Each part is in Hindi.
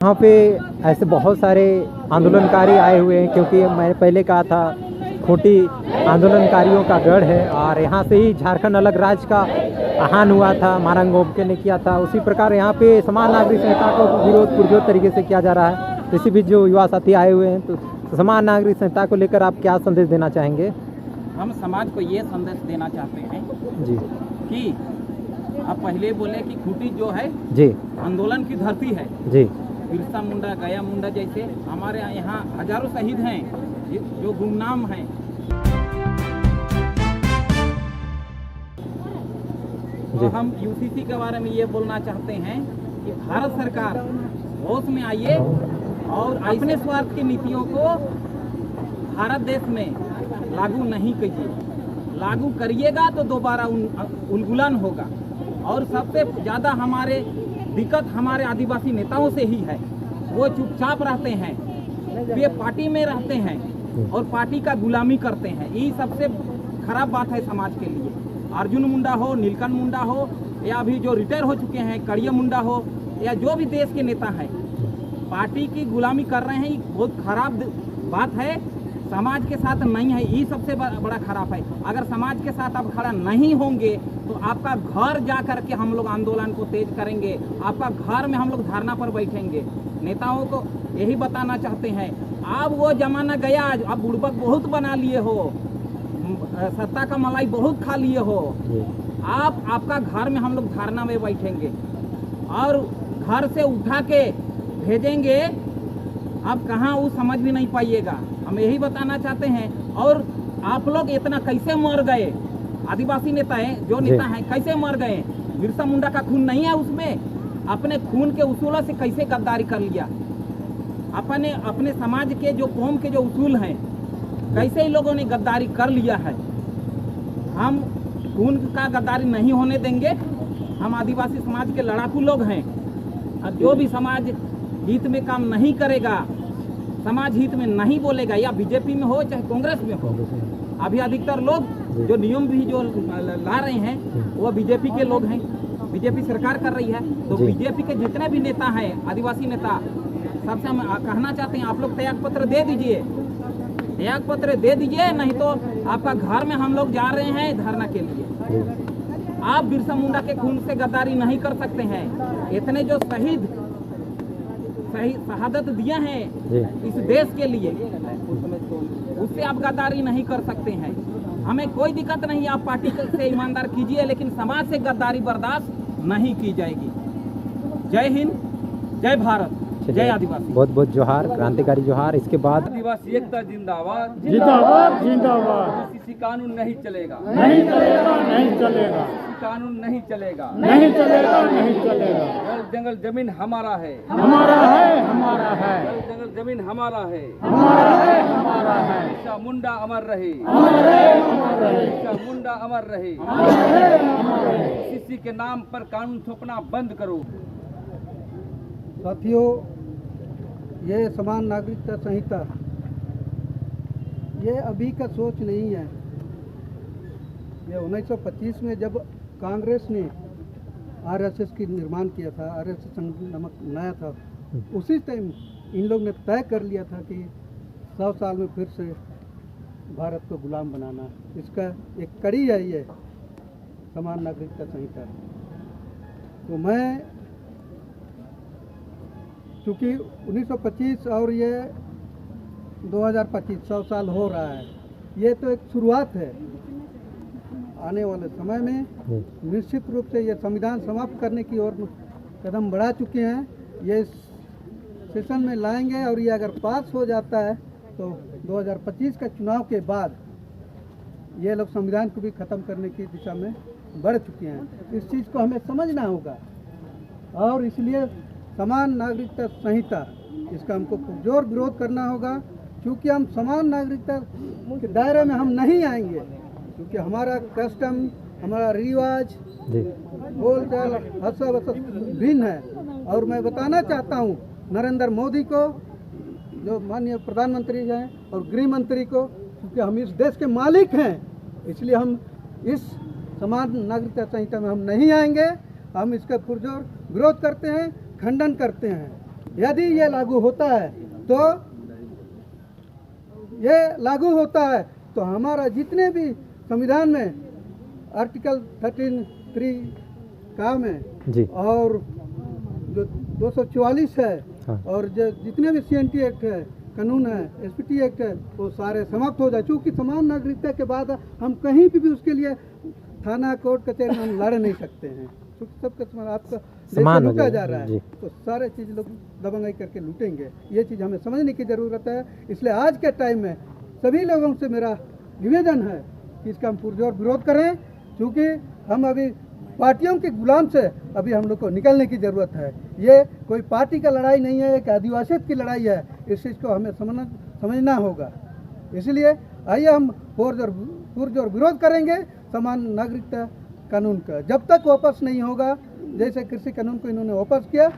यहाँ पे ऐसे बहुत सारे आंदोलनकारी आए हुए हैं, क्योंकि मैंने पहले कहा था खूंटी आंदोलनकारियों का गढ़ है और यहाँ से ही झारखंड अलग राज्य का आह्वान हुआ था, मारंग गोमके ने किया था। उसी प्रकार यहाँ पे समान नागरिक संहिता का विरोध पुरजोर तरीके से किया जा रहा है। तो इसी बीच जो युवा साथी आए हुए हैं, तो समान नागरिक संहिता को लेकर आप क्या संदेश देना चाहेंगे? हम समाज को ये संदेश देना चाहते हैं जी कि आप पहले बोले कि खूंटी जो है जी आंदोलन की धरती है। जी बिरसा मुंडा, गया मुंडा जैसे हमारे यहाँ हजारों शहीद हैं जो गुमनाम हैं। तो हम यूसीसी के बारे में ये बोलना चाहते हैं कि भारत सरकार होश में आइए और अपने स्वार्थ की नीतियों को भारत देश में लागू नहीं कीजिए। लागू करिएगा तो दोबारा उलगुलन होगा। और सबसे ज़्यादा हमारे दिक्कत हमारे आदिवासी नेताओं से ही है। वो चुपचाप रहते हैं, वे पार्टी में रहते हैं और पार्टी का गुलामी करते हैं। ये सबसे खराब बात है समाज के लिए। अर्जुन मुंडा हो, नीलकंठ मुंडा हो, या अभी जो रिटायर हो चुके हैं कड़िया मुंडा हो, या जो भी देश के नेता हैं, पार्टी की गुलामी कर रहे हैं। ये बहुत खराब बात है, समाज के साथ नहीं है। ये सबसे बड़ा खराब है। अगर समाज के साथ आप खड़ा नहीं होंगे तो आपका घर जा कर के हम लोग आंदोलन को तेज करेंगे। आपका घर में हम लोग धरना पर बैठेंगे। नेताओं को यही बताना चाहते हैं, अब वो जमाना गया। अब बुड़बक बहुत बना लिए हो, सत्ता का मलाई बहुत खा लिए हो। आपका घर में हम लोग धरना में बैठेंगे और घर से उठा के भेजेंगे। अब कहाँ वो समझ भी नहीं पाइएगा। हम यही बताना चाहते हैं। और आप लोग इतना कैसे मर गए? आदिवासी नेता हैं, जो नेता हैं, कैसे मर गए? बिरसा मुंडा का खून नहीं है उसमें? अपने खून के उसूलों से कैसे गद्दारी कर लिया? अपने समाज के जो कौम के जो उसूल हैं, कैसे ही लोगों ने गद्दारी कर लिया है। हम खून का गद्दारी नहीं होने देंगे। हम आदिवासी समाज के लड़ाकू लोग हैं। अब जो भी समाज हित में काम नहीं करेगा, समाज हित में नहीं बोलेगा, या बीजेपी में हो चाहे कांग्रेस में हो, अभी अधिकतर लोग जो नियम भी जो ला रहे हैं वो बीजेपी के लोग हैं। बीजेपी सरकार कर रही है। तो बीजेपी के जितने भी नेता हैं, आदिवासी नेता, सबसे हम कहना चाहते हैं, आप लोग त्याग पत्र दे दीजिए। त्याग पत्र दे दीजिए, नहीं तो आपका घर में हम लोग जा रहे हैं धरना के लिए। आप बिरसा मुंडा के खून से गद्दारी नहीं कर सकते हैं। इतने जो शहादत दिए हैं इस देश के लिए, उससे आप गद्दारी नहीं कर सकते हैं। हमें कोई दिक्कत नहीं, आप पार्टी से ईमानदार कीजिए, लेकिन समाज से गद्दारी बर्दाश्त नहीं की जाएगी। जय हिंद, जय भारत, जय आदिवासी। बहुत बहुत जोहार, क्रांतिकारी जोहार। इसके बाद आदिवासी एकता जिंदाबाद, जिंदाबाद जिंदाबाद। किसी कानून नहीं चलेगा, नहीं चलेगा, नहीं चलेगा, कानून नहीं चलेगा, नहीं चलेगा, नहीं चलेगा। जल जंगल जमीन हमारा है, हमारा है, हमारा है, जल जंगल जमीन हमारा है, हमारा है, हमारा है। बिरसा मुंडा अमर रहे, अमर रहे, अमर रहे, बिरसा मुंडा अमर रहे। अमर रहे, अमर रहे। किसी के नाम पर कानून थोपना बंद करो। साथियों, ये समान नागरिकता संहिता ये अभी का सोच नहीं है। ये 1925 में जब कांग्रेस ने आरएसएस की निर्माण किया था, आरएसएस संगठन बनाया था, उसी टाइम इन लोग ने तय कर लिया था कि 100 साल में फिर से भारत को गुलाम बनाना। इसका एक कड़ी है ये समान नागरिकता संहिता। तो मैं चूँकि 1925 और ये 2025 100 साल हो रहा है, ये तो एक शुरुआत है। आने वाले समय में निश्चित रूप से ये संविधान समाप्त करने की ओर कदम बढ़ा चुके हैं। ये सेशन में लाएंगे और ये अगर पास हो जाता है तो 2025 का चुनाव के बाद ये लोग संविधान को भी ख़त्म करने की दिशा में बढ़ चुके हैं। इस चीज़ को हमें समझना होगा और इसलिए समान नागरिकता संहिता इसका हमको पुरजोर विरोध करना होगा। क्योंकि हम समान नागरिकता के दायरे में हम नहीं आएंगे, क्योंकि हमारा कस्टम, हमारा रिवाज, बोलचाल, हंसा बसा भिन्न है। और मैं बताना चाहता हूँ नरेंद्र मोदी को, जो माननीय प्रधानमंत्री हैं, और गृह मंत्री को, क्योंकि हम इस देश के मालिक हैं, इसलिए हम इस समान नागरिकता संहिता में हम नहीं आएंगे। हम इसका पुरजोर विरोध करते हैं, खंडन करते हैं। यदि ये लागू होता है तो हमारा जितने भी संविधान में आर्टिकल 13(3) काम है जी और जो 244 है हाँ। और जो जितने भी CNT एक्ट है, कानून है, SPT एक्ट है, वो सारे समाप्त हो जाए। चूँकि समान नागरिकता के बाद हम कहीं भी उसके लिए थाना कोर्ट कचहरी में हम लड़ नहीं सकते हैं, क्योंकि सबका समान आपका समान हो लूटा जाए, जा रहा है जी। तो सारे चीज़ लोग दबंगाई करके लूटेंगे। ये चीज़ हमें समझने की ज़रूरत है। इसलिए आज के टाइम में सभी लोगों से मेरा निवेदन है कि इसका हम पुरजोर विरोध करें, क्योंकि हम अभी पार्टियों के गुलाम से अभी हम लोग को निकलने की ज़रूरत है। ये कोई पार्टी का लड़ाई नहीं है, एक आदिवासियत की लड़ाई है। इस चीज़ को हमें समझना होगा। इसलिए आइए हम पुरजोर विरोध करेंगे समान नागरिकता कानून का। जब तक वापस नहीं होगा, जैसे कृषि कानून को इन्होंने वापस किया,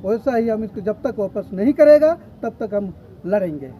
वैसा ही हम इसको जब तक वापस नहीं करेगा तब तक हम लड़ेंगे।